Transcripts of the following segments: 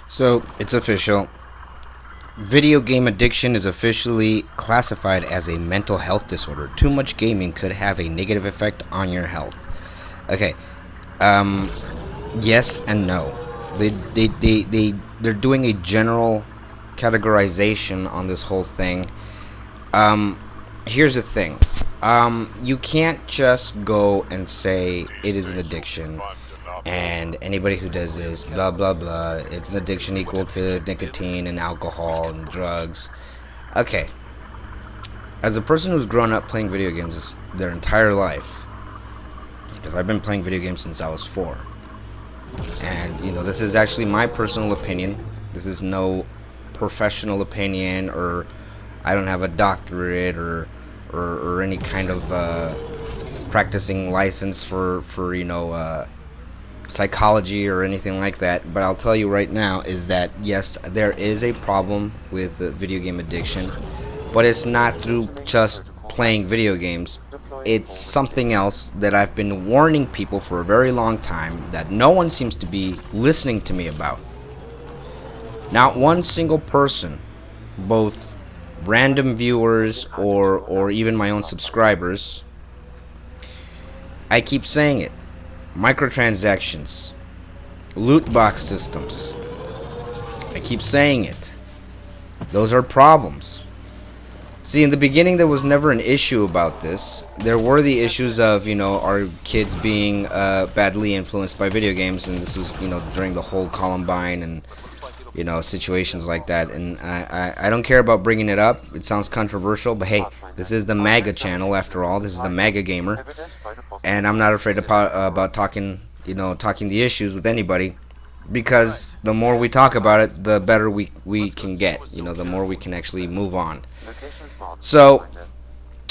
So, it's official. Video game addiction is officially classified as a mental health disorder. Too much gaming could have a negative effect on your health. Okay. Um yes and no. They're doing a general categorization on this whole thing. Um Here's the thing. You can't just go and say it is an addiction and anybody who does this, blah blah blah, it's an addiction equal to nicotine and alcohol and drugs. Okay, as a person who's grown up playing video games their entire life, because I've been playing video games since I was 4, and this is actually my personal opinion. This is no professional opinion, or I don't have a doctorate or any kind of practicing license for psychology or anything like that, but I'll tell you right now is that yes, there is a problem with video game addiction, but it's not through just playing video games. It's something else that I've been warning people for a very long time that no one seems to be listening to me about. Not one single person, both random viewers or even my own subscribers. I keep saying it. MicroTransactions, Lootbox systems. I keep saying it. Those are problems. See, in the beginning there was never an issue about this. There were the issues of, our kids being badly influenced by video games, and this was, during the whole Columbine and, situations like that. And I don't care about bringing it up. It sounds controversial, but hey, this is the MAGA channel after all. This is the MAGA gamer. And I'm not afraid about talking the issues with anybody, because the more we talk about it, the better we can get. The more we can actually move on. So,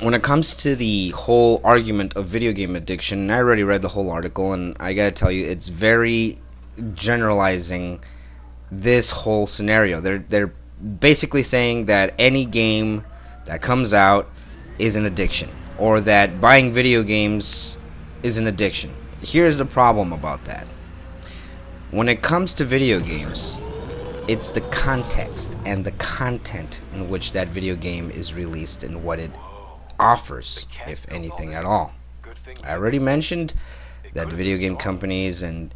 when it comes to the whole argument of video game addiction, I already read the whole article, and I gotta tell you, it's very generalizing this whole scenario. They're basically saying that any game that comes out is an addiction, or that buying video games is an addiction. Here's the problem about that. When it comes to video games, it's the context and the content in which that video game is released and what it offers, if anything at all. I already mentioned that video game companies and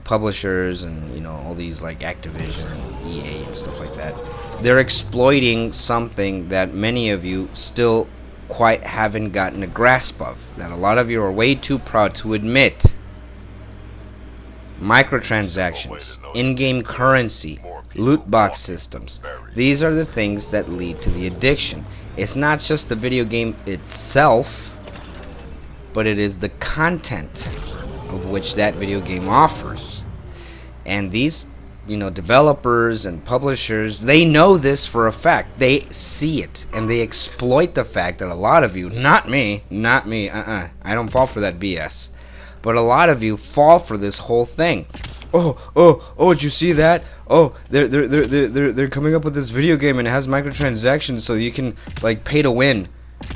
publishers and all these like Activision and EA and stuff like that, they're exploiting something that many of you still quite haven't gotten a grasp of, that a lot of you are way too proud to admit. Microtransactions, in-game currency, loot box systems. These are the things that lead to the addiction. It's not just the video game itself, but it is the content of which that video game offers. And these developers and publishers, they know this for a fact. They see it, and they exploit the fact that a lot of you, not me, I don't fall for that BS, but a lot of you fall for this whole thing. Oh, did you see that? Oh, they're coming up with this video game and it has microtransactions, so you can like pay to win,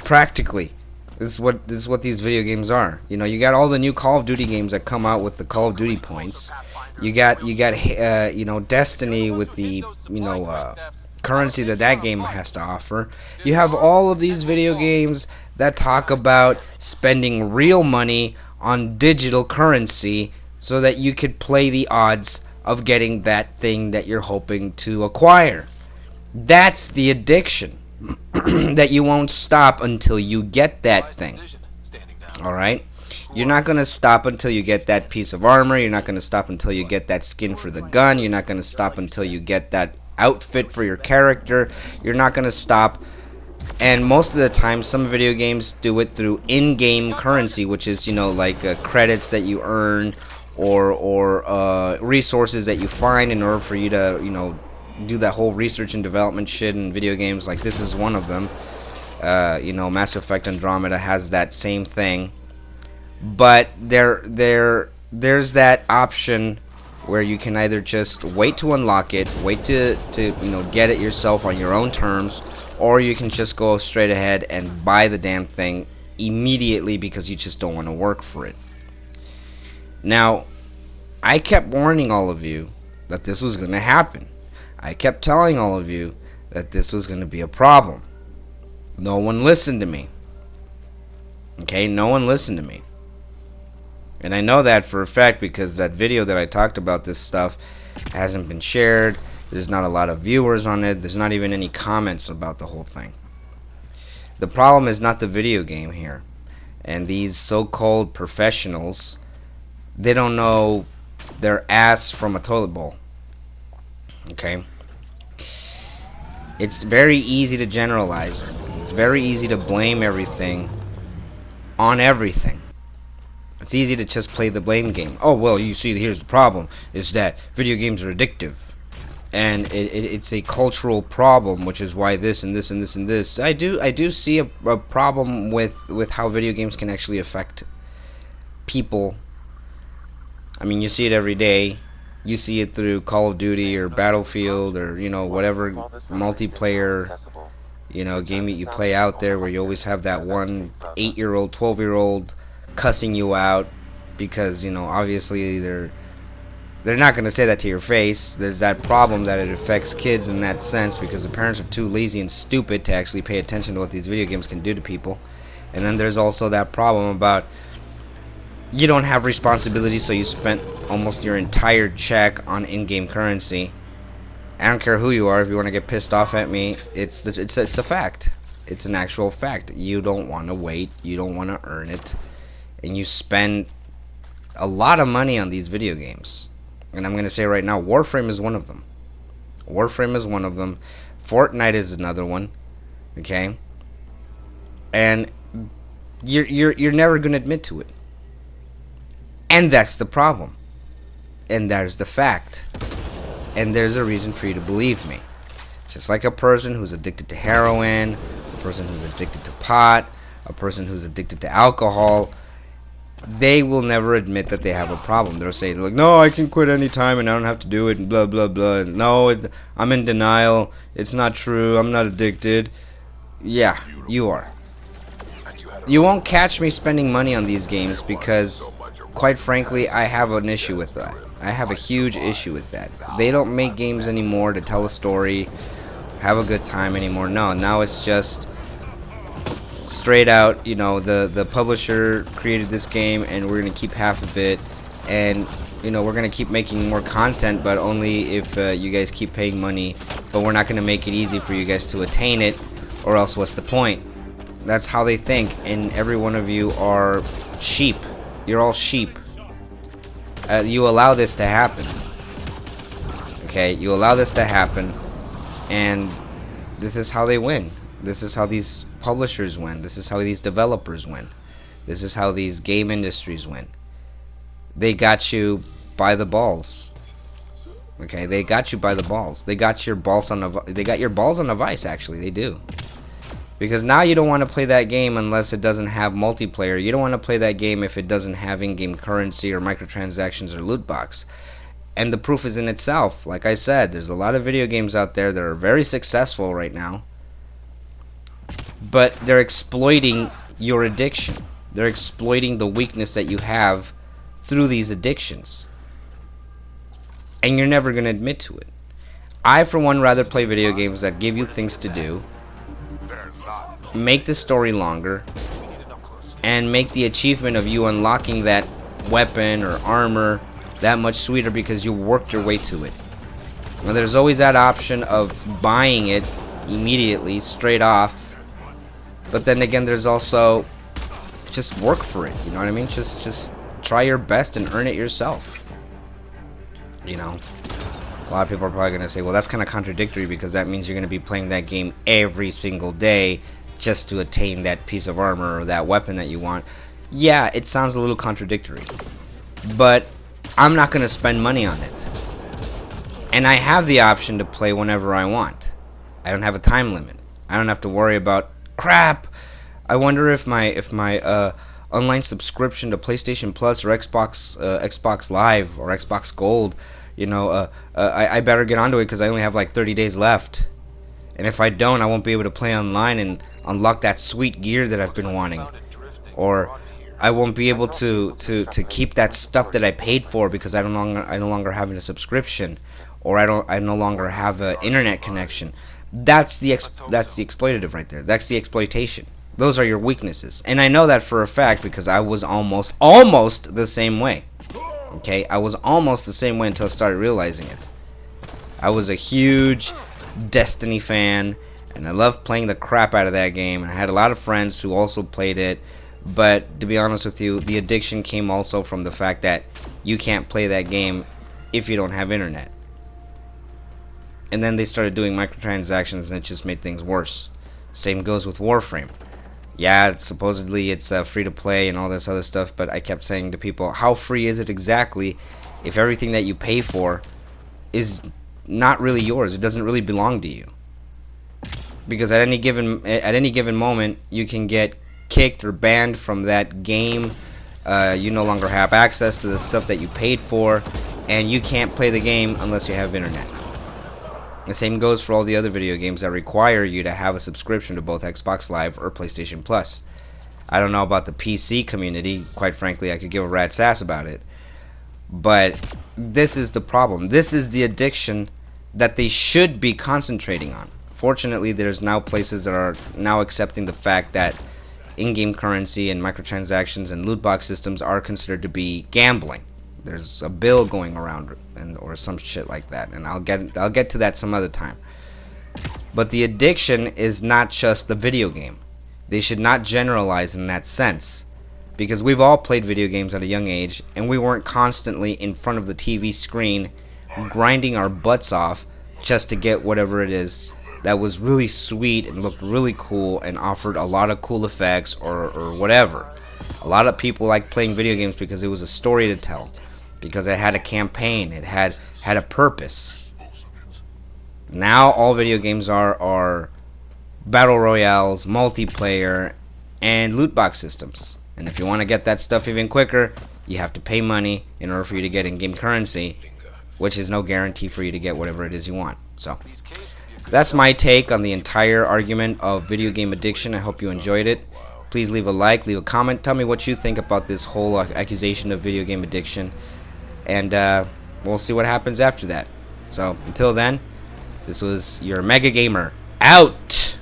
practically. This is what these video games are. You got all the new Call of Duty games that come out with the Call of Duty points. You got Destiny with the currency that game has to offer. You have all of these video games that talk about spending real money on digital currency so that you could play the odds of getting that thing that you're hoping to acquire. That's the addiction. That you won't stop until you get that thing. Alright? You're not going to stop until you get that piece of armor. You're not going to stop until you get that skin for the gun. You're not going to stop until you get that outfit for your character. You're not going to stop. And most of the time, some video games do it through in-game currency, which is, like credits that you earn or resources that you find in order for you to, do that whole research and development shit in video games. Like, this is one of them. Mass Effect Andromeda has that same thing. But there's that option where you can either just wait to unlock it, wait to get it yourself on your own terms, or you can just go straight ahead and buy the damn thing immediately because you just don't want to work for it. Now, I kept warning all of you that this was going to happen. I kept telling all of you that this was going to be a problem. No one listened to me. Okay, no one listened to me. And I know that for a fact because that video that I talked about this stuff hasn't been shared. There's not a lot of viewers on it. There's not even any comments about the whole thing. The problem is not the video game here. And these so-called professionals, they don't know their ass from a toilet bowl. Okay? It's very easy to generalize. It's very easy to blame everything on everything. It's easy to just play the blame game. Oh, well, you see, here's the problem, is that video games are addictive. And it's a cultural problem, which is why this and this and this and this. I do see a problem with how video games can actually affect people. I mean, you see it every day. You see it through Call of Duty or Battlefield or, you know, whatever multiplayer, you know, game that you play out there, where you always have that one 8-year-old, 12-year-old cussing you out because, you know, obviously they're not going to say that to your face. There's that problem that it affects kids in that sense because the parents are too lazy and stupid to actually pay attention to what these video games can do to people. And then there's also that problem about you don't have responsibility, so you spent almost your entire check on in-game currency. I don't care who you are. If you want to get pissed off at me, it's a fact. It's an actual fact. You don't want to wait. You don't want to earn it. And you spend a lot of money on these video games. And I'm going to say right now, Warframe is one of them. Warframe is one of them. Fortnite is another one. Okay? And you're never going to admit to it. And that's the problem. And there's the fact. And there's a reason for you to believe me. Just like a person who's addicted to heroin, a person who's addicted to pot, a person who's addicted to alcohol, they will never admit that they have a problem. They'll say, like, no, I can quit anytime and I don't have to do it and blah, blah, blah. No, I'm in denial. It's not true. I'm not addicted. Yeah, you are. You won't catch me spending money on these games because, quite frankly, I have an issue with that. I have a huge issue with that. They don't make games anymore to tell a story, have a good time anymore. No, now it's just straight out, you know, the publisher created this game and we're going to keep half of it, and, you know, we're going to keep making more content, but only if you guys keep paying money, but we're not going to make it easy for you guys to attain it, or else what's the point? That's how they think, and every one of you are sheep. You're all sheep. You allow this to happen. Okay, you allow this to happen, and this is how they win. This is how these publishers win. This is how these developers win. This is how these game industries win. They got you by the balls. Okay, they got you by the balls. They got your balls on a vice, actually. They do. Because now you don't want to play that game unless it doesn't have multiplayer. You don't want to play that game if it doesn't have in-game currency or microtransactions or Lootbox. And the proof is in itself. Like I said, there's a lot of video games out there that are very successful right now, but they're exploiting your addiction. They're exploiting the weakness that you have through these addictions. And you're never going to admit to it. I, for one, rather play video games that give you things to do, make the story longer, and make the achievement of you unlocking that weapon or armor that much sweeter because you worked your way to it. Now, there's always that option of buying it immediately, straight off, but then again, there's also just work for it. You know what I mean? Just try your best and earn it yourself. You know, a lot of people are probably gonna say, well, that's kind of contradictory because that means you're gonna be playing that game every single day just to attain that piece of armor or that weapon that you want. Yeah, it sounds a little contradictory, but I'm not gonna spend money on it, and I have the option to play whenever I want. I don't have a time limit. I don't have to worry about crap. I wonder if my online subscription to PlayStation Plus or Xbox Live or Xbox Gold, you know, I better get onto it because I only have like 30 days left. And if I don't, I won't be able to play online and unlock that sweet gear that I've been wanting. Or I won't be able to keep that stuff that I paid for because I no longer have a subscription, or I no longer have an internet connection. That's the exploitative right there. That's the exploitation. Those are your weaknesses, and I know that for a fact because I was almost the same way. Okay, I was almost the same way until I started realizing it. I was a huge Destiny fan, and I loved playing the crap out of that game, and I had a lot of friends who also played it. But to be honest with you, the addiction came also from the fact that you can't play that game if you don't have internet. And then they started doing microtransactions, and it just made things worse. Same goes with Warframe. Yeah, supposedly it's free to play and all this other stuff, but I kept saying to people, how free is it exactly if everything that you pay for is not really yours? It doesn't really belong to you. Because at any given moment, you can get kicked or banned from that game. You no longer have access to the stuff that you paid for, and you can't play the game unless you have internet. The same goes for all the other video games that require you to have a subscription to both Xbox Live or PlayStation Plus. I don't know about the PC community. Quite frankly, I could give a rat's ass about it. But this is the problem. This is the addiction that they should be concentrating on. Fortunately, there's now places that are now accepting the fact that in-game currency and microtransactions and loot box systems are considered to be gambling. There's a bill going around or some shit like that, and I'll get to that some other time. But the addiction is not just the video game. They should not generalize in that sense, because we've all played video games at a young age, and we weren't constantly in front of the TV screen grinding our butts off just to get whatever it is that was really sweet and looked really cool and offered a lot of cool effects or whatever. A lot of people like playing video games because it was a story to tell, because it had a campaign, it had a purpose. Now all video games are battle royales, multiplayer, and loot box systems. And if you want to get that stuff even quicker, you have to pay money in order for you to get in-game currency, which is no guarantee for you to get whatever it is you want. So that's my take on the entire argument of video game addiction. I hope you enjoyed it. Please leave a like, leave a comment, tell me what you think about this whole accusation of video game addiction, and we'll see what happens after that. So until then, this was your Mega Gamer out.